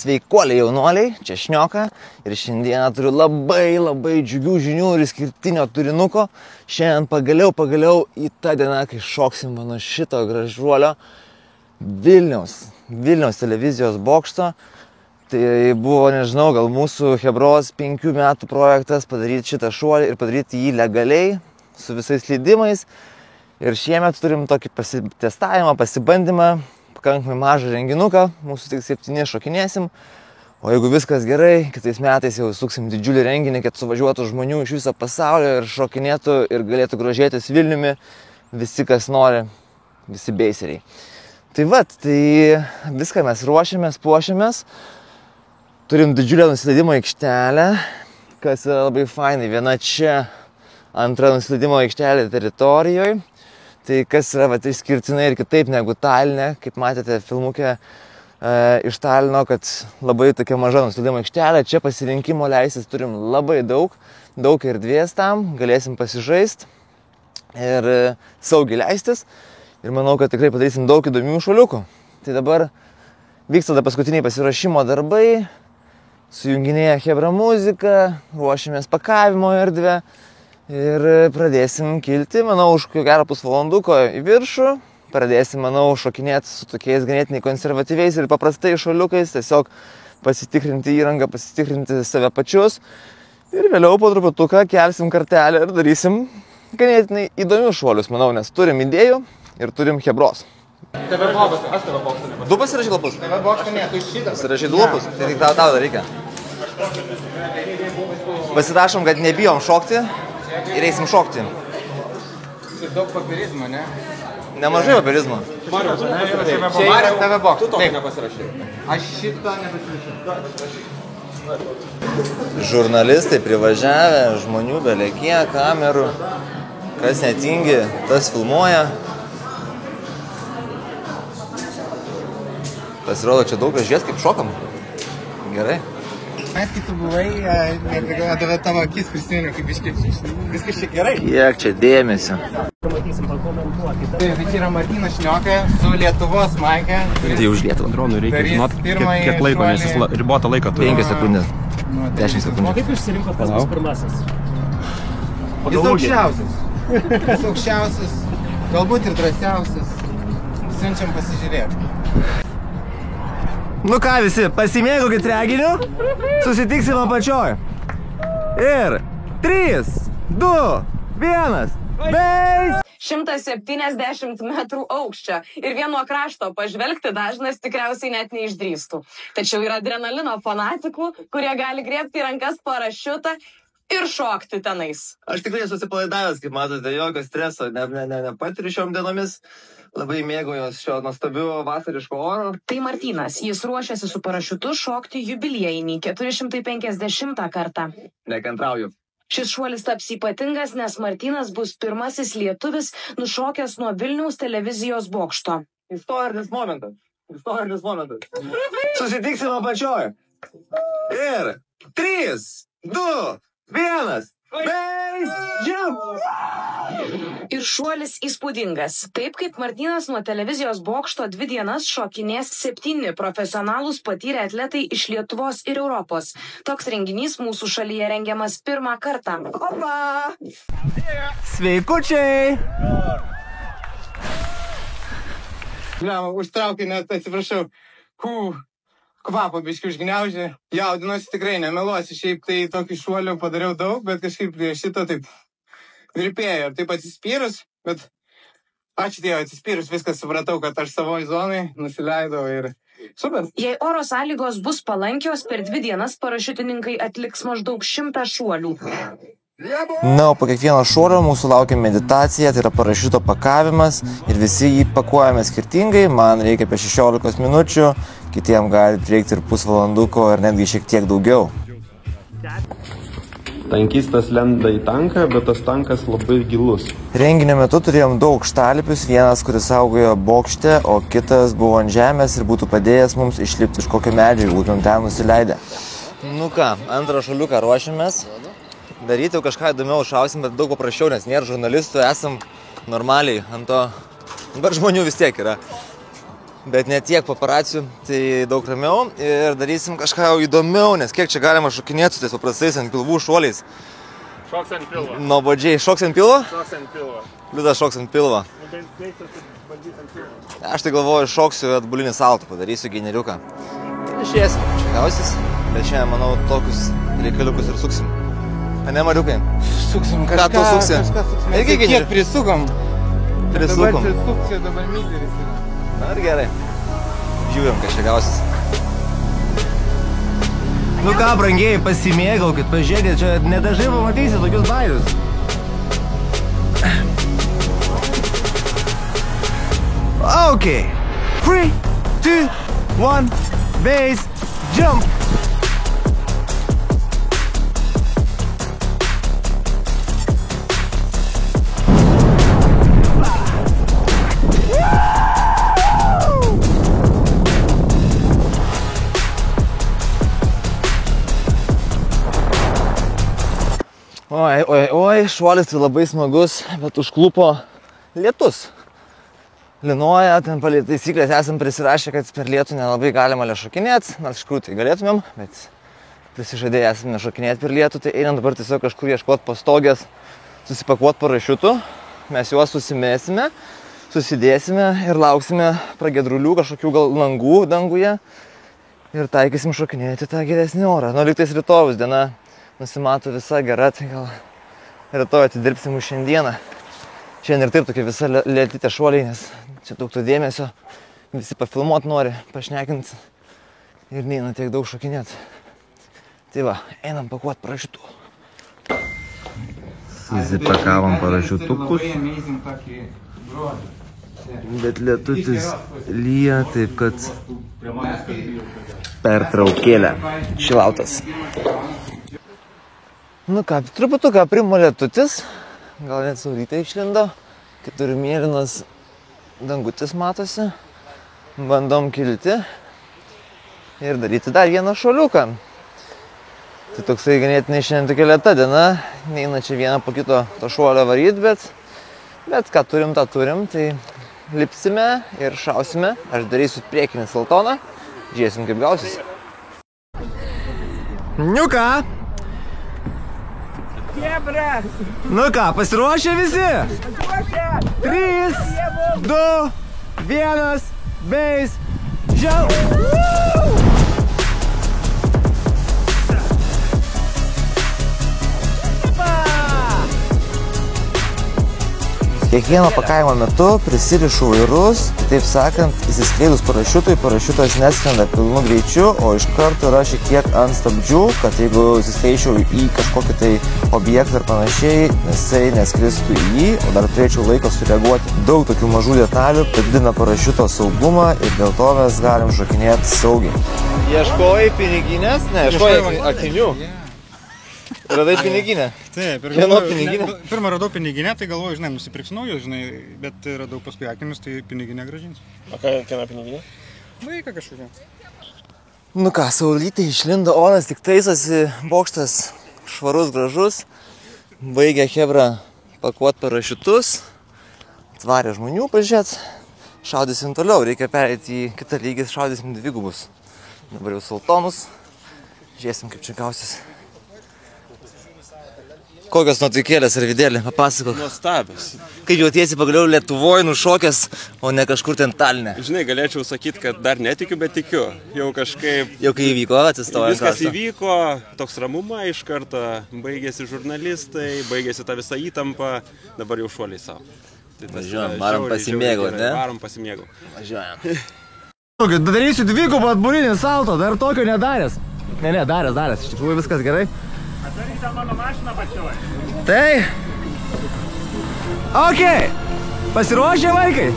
Sveikuoliai jaunuoliai, čia Šnioka ir šiandieną turiu labai džiugių žinių ir išskirtinio turinuko. Šiandien pagaliau į tą dieną, kai šoksim mano šito gražuolio Vilniaus televizijos bokšto. Tai buvo, nežinau, gal mūsų Hebros 5 metų projektas padaryti šitą šuolį ir padaryti jį legaliai, su visais leidimais. Ir šiemet turim tokį pasitestavimą, pasibandymą, pakankamai mažą renginuką, mūsų tik 7 šokinėsim. O jeigu viskas gerai, kitais metais jau suksim didžiulį renginį, kad suvažiuotų žmonių iš viso pasaulio ir šokinėtų ir galėtų grožėtis Vilniumi visi, kas nori, visi beiseriai. Tai viską mes ruošiamės, puošiamės. Turim didžiulę nusileidimo aikštelę, kas yra labai fainai. Viena čia, antra nusileidimo aikštelė teritorijoje. Tai kas yra išskirtinai ir kitaip negu Taline, kaip matėte filmuke iš Talino, kad labai tokia maža nusileidimo aikštelė. Čia pasirinkimo leisis turim labai daug erdvės tam, galėsim pasižaisti ir saugiai leistis. Ir manau, kad tikrai padarysim daug įdomių šuoliukų. Tai dabar vyksta paskutiniai pasiruošimo darbai, sujunginėja Hebra muzika, ruošiamės pakavimo erdvę. Ir pradėsim kilti, manau, už gerą pusvalanduko į viršų. Pradėsim, manau, šokinėti su tokiais ganėtinai konservatyviais ir paprastais šuoliukais, tiesiog pasitikrinti įrangą, pasitikrinti save pačius. Ir vėliau po truputuką kelsim kartelę ir darysim ganėtinai įdomius šuolius, manau, nes turim idėjų ir turim Hebros. TV boksas, aš TV boksas. Du pasirašy lapus? TV boksas ne, tu šitą. Pasirašy du lapus? Tai tik tau dar reikia. Pasirašom, kad nebijom šokti. Ir eisim šokti. Daug papirizmo, ne? Nemažai papirizmo. Čia TV boksas. Tu to nepasirašai. Aš šitą nepasirašau. Žurnalistai privažiavę, žmonių belekie, kamerų. Kas netingi, tas filmuoja. Pasirodo, čia daug žies, kaip šokam. Gerai. Mes kai tu buvai, apie tavo akis prisimenu, kaip viskas čia gerai. Kiek čia dėmesio. Tai čia yra Martynas Šnioka su Lietuvos maike. Tai už Lietuvą dronų reikia žinoti, kiek laiko, nes jis ribotą laiką turi. 5 sekundės. 10 sekundės. O kaip išsirinkot kas bus pirmasis? Jis aukščiausias. Jis aukščiausias, galbūt ir drąsiausias. Siunčiam pasižiūrėti. Nu ką visi, pasimėgaukit reginiu, susitiksim apačioj. Ir 3, 2, 1, beis! 170 metrų aukščio ir vieno krašto pažvelgti dažnas tikriausiai net neišdrįstų. Tačiau yra adrenalino fanatikų, kurie gali griebti į rankas parašiutą ir šokti tenais. Aš tikrai susipalaidavęs, kaip matote, jokio streso, nepatiriu šiom dienomis. Labai mėgaujuos šio nuostabiu vasariško oro. Tai Martynas, jis ruošiasi su parašiutu šokti jubiliejinį 450 kartą. Nekantrauju. Šis šuolis taps ypatingas, nes Martynas bus pirmasis lietuvis nušokęs nuo Vilniaus televizijos bokšto. Istorinis momentas. Susitiksim apačioj. Ir 3, 2, 1. Ir šuolis įspūdingas. Taip kaip Martynas nuo televizijos bokšto 2 dienas šokinės 7 profesionalūs patyrę atletai iš Lietuvos ir Europos. Toks renginys mūsų šalyje rengiamas pirmą kartą. Opa! Sveikučiai! Užtraukė net, atsiprašau, kvapą biškį užgniaužė. Jaudinuosi tikrai, nemeluosiu, šiaip tai tokių šuolių padariau daug, bet kažkaip prie šito taip virpėjo ir taip atsispyrus, bet ačiū Dievui, atsispyrus viskas supratau, kad aš savoj zonai nusileidau ir super. Jei oro sąlygos bus palankios, per 2 dienas parašiutininkai atliks maždaug 100 šuolių. Na, o po kiekvieno šuolio mūsų laukia meditacija, tai yra parašiuto pakavimas ir visi jį pakuojame skirtingai. Man reikia apie 16 minučių, kitiem gali prireikti ir pusvalanduko ir netgi šiek tiek daugiau. Tankistas lenda į tanką, bet tas tankas labai gilus. Renginio metu turėjom 2 aukštalipius, vienas, kuris saugojo bokšte, o kitas buvo ant žemės ir būtų padėjęs mums išlipti iš kokio medžio, būtum ten nusileidę. Nu ką, antrą šuoliuką ruošiamės. Daryti jau kažką įdomiau šausim, bet daug paprasčiau, nes nėra žurnalistų, esam normaliai ant to, bet žmonių vis tiek yra. Bet ne tiek paparacijų, tai daug ramiau ir darysim kažką jau įdomiau, nes kiek čia galima šokinėti su tais paprastais ant pilvų šuoliais. Šoks ant pilvo. Nuobodžiai. Šoks ant pilvo? Šoks ant pilvo. Liudas šoks ant pilvo. Aš tai galvoju, šoksiu atbulinį saltą, padarysiu generiuką. Išėsim, čia gausis, bet šiandien, manau, tokius reikaliukus ir suksim. A ne, Mariukai? Suksim Ką tu suksi? Irgi Kiek generiuką. prisukom? Prisukom. Dabar čia sukcija, dabar mizeris yra. Na ir gerai. Žiūrim, kas čia gausis. Nu ką, brangieji, pasimėgaukit, pažiūrėkit, čia nedažai pamatysi tokius bairius. Okay. 3, 2, 1, base, jump. Oi, šuolis tai labai smagus, bet užklupo lietus. Linuoja, ten palei taisyklės esam prisirašę, kad per lietų nelabai galima šokinėti, nors iš tikrųjų tai galėtumėm, bet prisižadėję esam nešokinėti per lietų, tai einam dabar tiesiog kažkur ieškoti pastogės, susipakuoti parašiutų, mes juos susimėsime, susidėsime ir lauksime pragiedrulių kažkokių gal langų danguje ir taikysim šokinėti tą geresnį orą. Nu, lygtais rytojus diena nusimato visa gera, tai gal rytoj atidirbsim už šiandieną. Šiandien ir taip tokia visa lėtytė šuoliai, nes čia daug to dėmesio, visi pafilmuot nori, pašnekint ir neina tiek daug šokinėt. Tai va, einam pakuot parašiutų. Susipakavom parašiutukus, bet lietutis lyja, taip kad pertraukėlė, šilautas. Nu ką, truputuką primo lietutis, gal net saulytė išlindo, kitur mėlynas dangutis matosi, bandom kilti ir daryti dar vieną šuoliuką. Tai toksai ganėtinai šiandien tokia lėta diena, neina čia vieną po kito to šuolio varyt, bet ką turim, tą turim, tai lipsime ir šausime. Aš darysiu priekinį saltoną, žiūrėsim kaip gausis. Nu ką? Nu ką, pasiruošę visi? 3, 2, 1, base, jump! Kiekvieno pakavimo metu prisirišu vairus, taip sakant, įsiskleidus parašiutui, parašiutas neskrenda pilnu greičiu, o iš karto yra šiek tiek ant stabdžių, kad jeigu įsiskleidžiau į kažkokį tai objektą ir panašiai, jisai neskristų į jį, o dar turėčiau laiko sureaguoti. Daug tokių mažų detalių padidina parašiuto saugumą ir dėl to mes galim šokinėti saugiai. Ieškojai piniginės? Ne, ieškojai akinių. Radai piniginę? Taip, pirmą radau piniginę, tai galvoju, žinai, nusipirksiu naujus, žinai, bet radau paskui akinius, tai piniginę grąžinsiu. O ką kiena piniginė? Vaiką kažkokią. Nu ką, saulytė išlindo, oras tik taisosi, bokštas švarus, gražus. Baigė chebra pakuot parašiutus, atvarė žmonių pažiūrėt, šaudysim toliau, reikia pereiti į kitą lygį, šaudysim dvigubus. Dabar jau saltonus, žiūrėsim kaip čia gausis. Kokios nuotaikėlės ar vidėlė, papasakok. Nuostabios. Kaip jautiesi pagaliau Lietuvoje nušokęs, o ne kažkur ten Taline? Žinai, galėčiau sakyti, kad dar netikiu, bet tikiu. Jau kažkaip... Jau kai įvyko, atsistojant. Viskas įvyko, toks ramuma iš karto, baigėsi žurnalistai, baigėsi ta visa įtampa, dabar jau šuoliai savo. Važiuojam, varom pasimėgauti, ne? Varom pasimėgauti. Važiuojam. Darysiu dvigubą atbulinį salto, dar tokio nedaręs. Ne, daręs, iš tikrųjų viskas gerai. Daryk tą mano mašiną pačioj. Tai. Ok. Pasiruošę vaikai?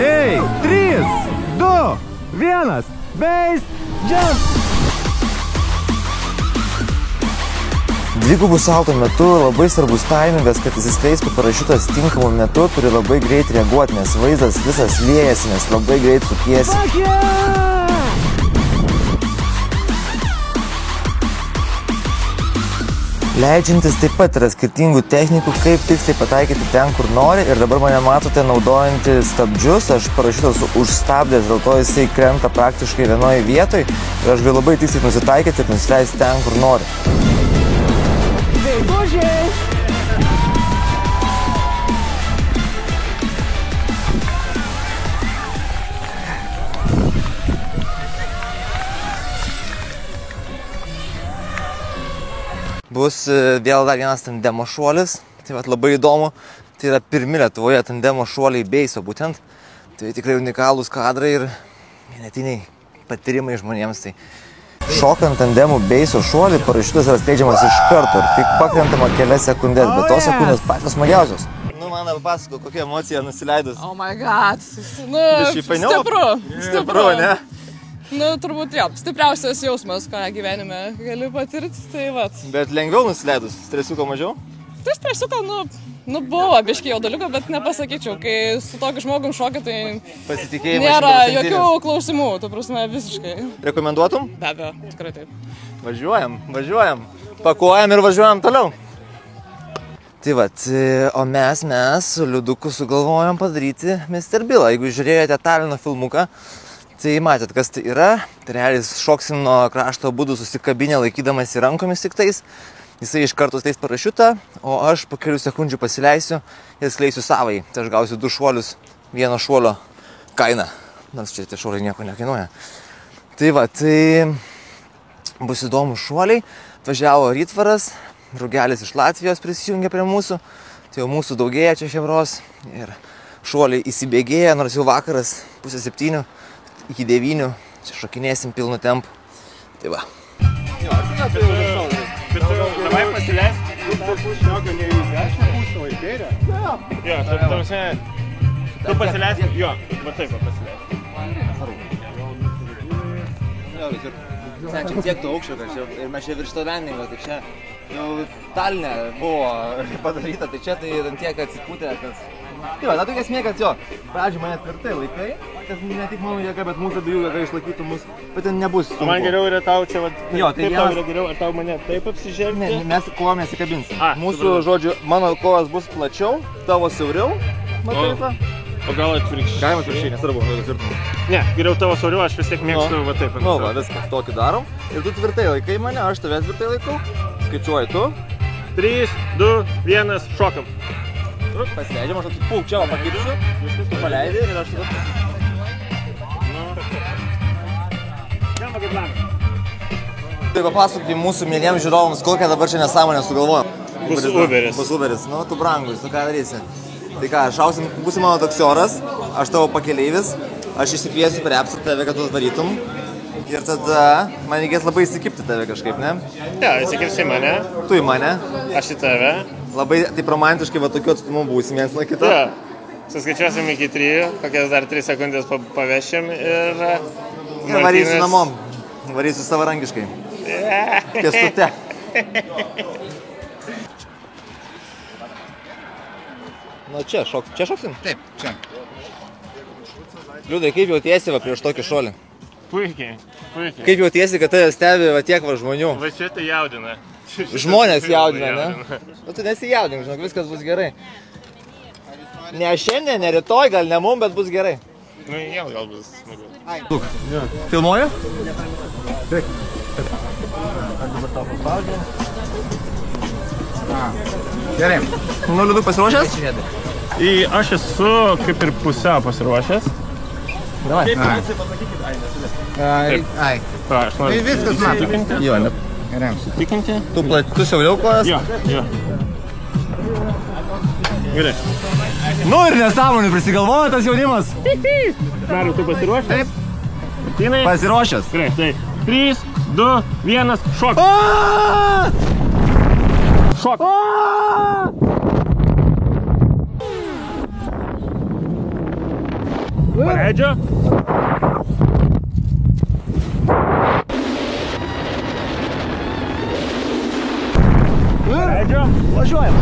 Ei, 3, 2, 1, base, jump. Dvigubų salto metu labai svarbus taimingas, kad įsiskleistų parašiutas tinkamu metu, turi labai greit reaguoti, nes vaizdas visas liejasi, nes labai greit sukiesi. Leidžiantis taip pat yra skirtingų technikų, kaip tiksliai pataikyti ten, kur nori. Ir dabar mane matote naudojantį stabdžius. Aš parašytas užstabdęs, dėl to jisai krenta praktiškai vienoje vietoje. Ir aš galiu labai tiksliai nusitaikyti ir nusileisti ten, kur nori. Bus vėl dar vienas tandemo šuolis, tai vat labai įdomu, tai yra pirmi Lietuvoje tandemo šuoliai beiso būtent, tai tikrai unikalūs kadrai ir vienetiniai patyrimai žmonėms. Tai šokant tandemų beiso šuolį parašiutas yra skleidžiamas iš karto ir tik pakrentama kelias sekundės, bet tos sekundės pačios smagiausios. Nu, man papasako, kokia emocija nusileidus. Oh my god, Stipru, ne? Nu, turbūt jo, stipriausias jausmas, ką gyvenime gali patirti, tai vat. Bet lengviau nusileidus, stresiuko mažiau? Tai stresiuko, nu buvo biškai jaudaliuko, bet nepasakyčiau, kai su tokiu žmogum šokia, tai pasitikėjimas nėra jokių klausimų, tu prasme, visiškai. Rekomenduotum? Be abejo, tikrai taip. Važiuojam, pakuojam ir važiuojam toliau. Tai vat, o mes su Liuduku sugalvojom padaryti Mr. Billą. Jeigu žiūrėjote Talino filmuką, tai matėt, kas tai yra. Tai realiai šoksim nuo krašto būdų susikabinę laikydamas į rankomis tik tais. Jisai iš karto teis parašiutą, o aš po kelių sekundžių pasileisiu ir skleisiu savai. Tai aš gausiu 2 šuolius, vieno šuolio kainą. Nors čia tie šuoliai nieko nekainuoja. Tai va, tai bus įdomus šuoliai. Atvažiavo Rytvaras, draugelis iš Latvijos prisijungė prie mūsų. Tai jau mūsų daugėja čia Chebros. Ir šuoliai įsibėgėja, nors jau vakaras 6:30. Iki 9, čia šokinėsim pilnu tempu. Tai va. Davai pasileist. Jo, tu pasileist, jo, va taip pasileist. Čia tiek to aukščio, kad čia, ir mes čia virš to vendingo, tai čia jau Taline buvo padaryta, tai čia tai tiek atsipūtė, kad... Tai va, tokia esmė, kad jo, pradžių mane tvirtai laikai, kad ne tik mano jėga, bet mūsų abiejų jėga išlaikytų mus, bet ten nebus sunku. Man geriau yra tau čia, jo, tai tau yra geriau, ar tau mane taip apsižvelgti? Ne, mes kojom nesikabinsim. Mūsų, žodžiu, mano kojos bus plačiau, tavo siauriau, matai tą? O gal atvirkščiai? Galima atvirkščiai, nesvarbu, tvirtum. Ne, geriau tavo siauriau, aš vis tiek mėgstu va taip. Nu va, viskas, tokį darom. Ir tu tvirtai laikai mane, aš tavęs tvirtai laikau. Skaičiuoji tu. 3, 2, 1, šokam. Pasileidžiam, aš pulk čia, pakirsiu, tu paleidai ir aš tada... Galima kaip langą. Tai papasakok mūsų mėlyjams žiūrovams, kokią dabar čia nesąmonę sugalvojom. Bus Uberis. Bus Uberis, nu tu brangus, tu ką darysi. Tai ką, šausim, būsi mano taksioras, aš tavo pakeleivis, aš išsikviesiu prie apsų tave, kad tu varytum. Ir tada man reikės labai įsikipti tave kažkaip, ne? Ja, įsikipsi į mane. Tu į mane. Aš į tave. Labai taip romantiškai va tokiu atstumu būsim viens nuo kito. Ja. Suskaičiuosim iki 3, kokias dar 3 sekundės pavešim ir... Ir varysiu namom. Varysiu savarankiškai. Pėstute. Na čia šoksim? Taip, čia. Liudai, kaip jautiesi va prieš tokį šuolį? Puikiai. Kaip jautiesi, kad tave stebi va tiek va žmonių? Va čia tai jaudina. Žmonės jaudina, ne? Nu tu nesijaudink, žinok, viskas bus gerai. Ne šiandien, ne rytoj, gal ne mum, bet bus gerai. Nu, jau gal bus smagu. Lūk, filmuoju? Taip. Aš dabar tau paspaudžiu. Gerai. Nu, Liuduk, pasiruošęs? Aš esu kaip ir pusiau pasiruošęs. Davai. Ai. Aš noriu. Tai viskas matome. Jo, ne. Tikinti? Tu siauriau kojas? Jo. Gerai. Nu ir nesąmonį prisigalvojo tas jaunimas. Mariu, tu pasiruošęs? Taip. Martynai? Pasiruošęs. Gerai, tai 3, 2, 1, šok. Šok. Paleidžiu. Paleidžiu. Važiuojam.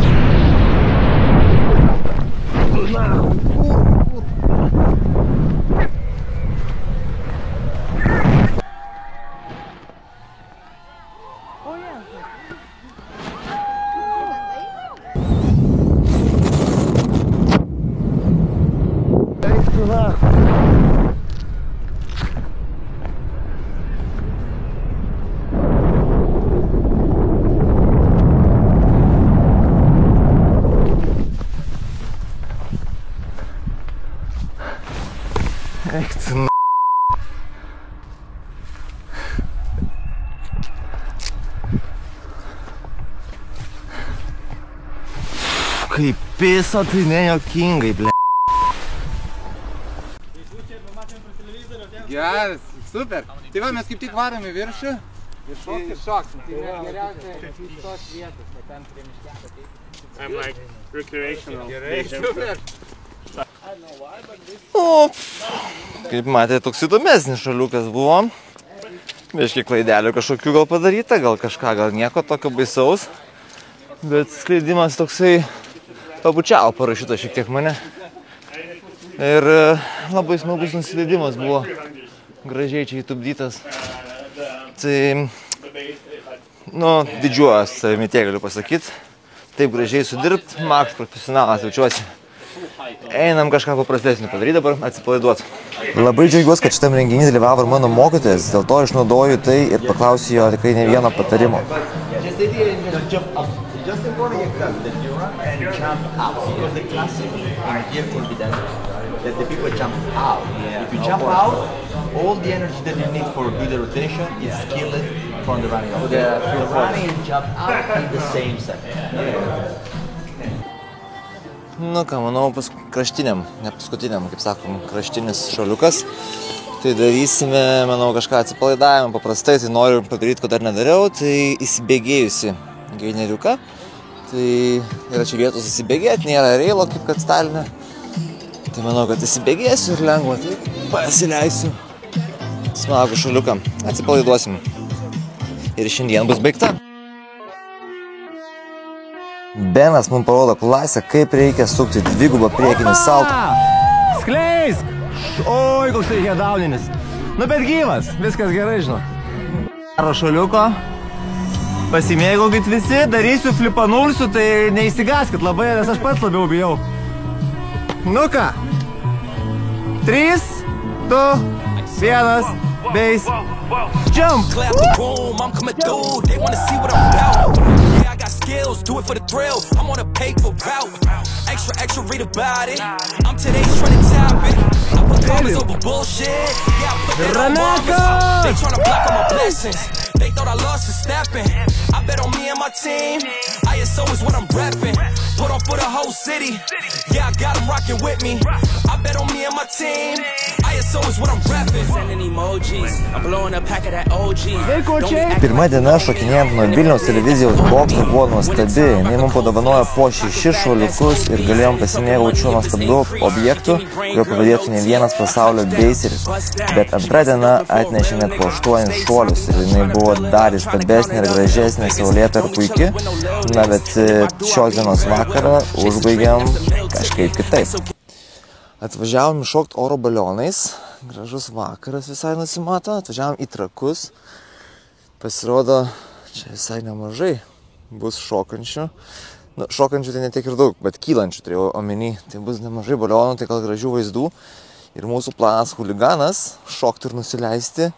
Kaip piso, tai nejokingai, ble. Geras, super. Tai va, mes kaip tik varom į viršų. Ir šoksim. Tai geriausia iš tos vietos, kad ten prie miškelio ateiti. I'm like recreational. Gerai, super. O, kaip matėte, toks įdomesnis šaliukas buvo. Biškai klaidelių kažkokių gal padaryta, gal kažką, gal nieko tokio baisaus. Bet skleidimas toksai pabučiavo parašyta šiek tiek mane. Ir labai smagus nusileidimas buvo. Gražiai čia įtupdytas. Tai, didžiuojas savimi tiek galiu pasakyti. Taip gražiai sudirbt, Max profesionalas jaučiuosi. Einam kažką paprastesnį padaryti dabar, atsipalaiduot. Labai džiaugiuosi, kad šitam renginį dalyvavo ir mano mokytojas, dėl to išnaudoju tai ir paklausiu jo tikrai ne vieno patarimo. Nu ką, manau, kraštiniam, ne paskutiniam, kaip sakom, kraštinis šaliukas. Tai darysime, manau, kažką atsipalaidavimą paprastai, tai noriu padaryti, ko dar nedariau, tai įsibėgėjusi gaineriuką. Tai yra čia vietos įsibėgėti, nėra reilo, kaip kad Staline. Tai manau, kad įsibėgėsiu ir lengva, tai pasileisiu smagų šaliuką. Atsipalaiduosim. Ir šiandien bus baigta. Benas mums parodo klasę, kaip reikia sukti dvigubą priekinį saltą. Skleisk! Oi, koks tai hedauninis. Nu, bet gyvas, viskas gerai, žinau. Daro šaliuko. Pasimėgaukit visi, darysiu flipanulsiu, tai neįsigaskit labai, nes aš pats labiau bijau. Nu ką? 3, 2, 1, base, jump! I got skills, do it for the thrill. I'm on a paper route. Extra, read about it. I'm today's trending topic. I put comments over bullshit. Yeah, I put that on mama. They tryna block all my blessings. They thought I lost for stepping. I bet on me and my team. ISO is what I'm repping. Put on for the whole city. Yeah, I got them rocking with me. I bet on me and my team. ISO is what I'm repping. Sending emojis. I'm blowing a pack of that OG. Pirma diena šokinėjant nuo Vilniaus televizijos bokšto buvo nuostabi. Jis mums padovanojo po 6 šuoliukus ir galėjom pasimėgauti šiuo nuostabiu objektu, kurio pavadėtų ne vienas pasaulio beiseris. Bet antra diena atnešė net po 8 šuolius ir jinai buvo dar įstabesnė ir gražesnė, saulėta ir puiki. Na, bet šios dienos vakarą užbaigėm kažkaip kitaip. Atvažiavom iššokti oro balionais. Gražus vakaras visai nusimato. Atvažiavom į Trakus. Pasirodo, čia visai nemažai bus šokančių. Nu, šokančių tai ne tiek ir daug, bet kylančių turėjau omeny. Tai bus nemažai balionų, tai gal gražių vaizdų. Ir mūsų planas huliganas šokti ir nusileisti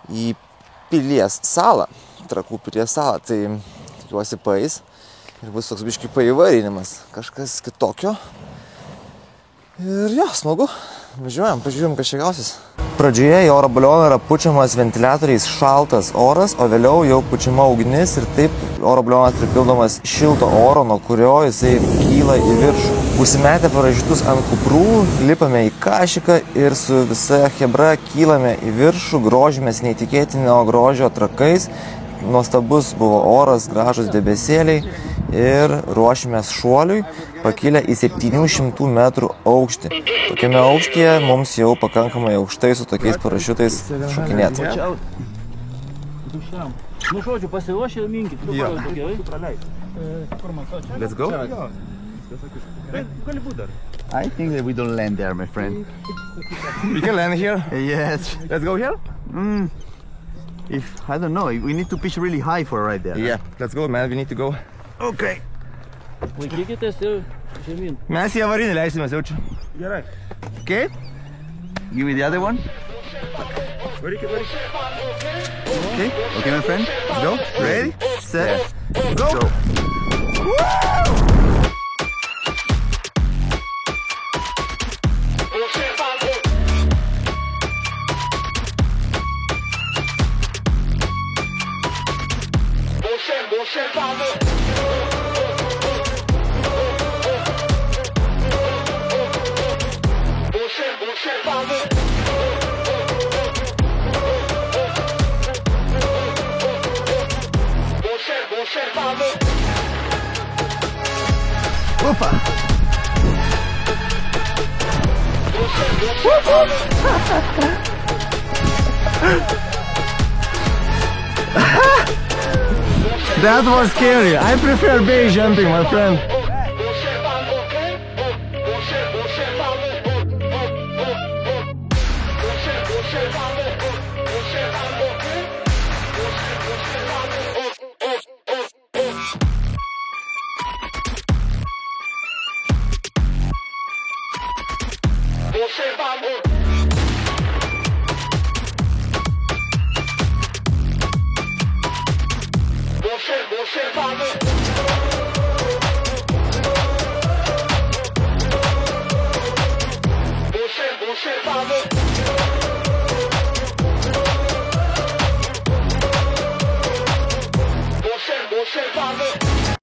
į Pilies salą. Trakų Pilies salą. Tai tikiuosi paeis. Ir bus toks biškai paįvarinimas. Kažkas kitokio. Ir jo, smagu. Važiuojam, pažiūrėjom, kas čia gausis. Pradžioje į oro balioną yra pučiamas ventiliatoriais šaltas oras, o vėliau jau pučiama ugnis ir taip oro balionas pripildomas šilto oro, nuo kurio jisai kyla į viršų. Užsimetę parašiutus ant kuprų, lipame į kašiką ir su visa chebra kylame į viršų, grožimės neįtikėtinio grožio Trakais. Nuostabus buvo oras, gražus debesėliai ir ruošimės šuoliui, pakilę į 700 metrų aukštį. Tokiame aukštyje mums jau pakankamai aukštai su tokiais parašiutais šokinėti. Nu, žodžiu, pasiruošę ir minkit. Let's go? Gali būt dar. I think that we don't land there, my friend. We can land here? Yes. Let's go here? I don't know, we need to pitch really high for right there. Yeah, let's go, man, we need to go. Okay. Laikykitės ir žemyn. Mes į avarinį leisimės, jaučiu. Gerai. Okay? Give me the other one. Varykit. Okay, my friend. Let's go. Ready, set, go. Opa! That was scary. I prefer base jumping, my friend. Você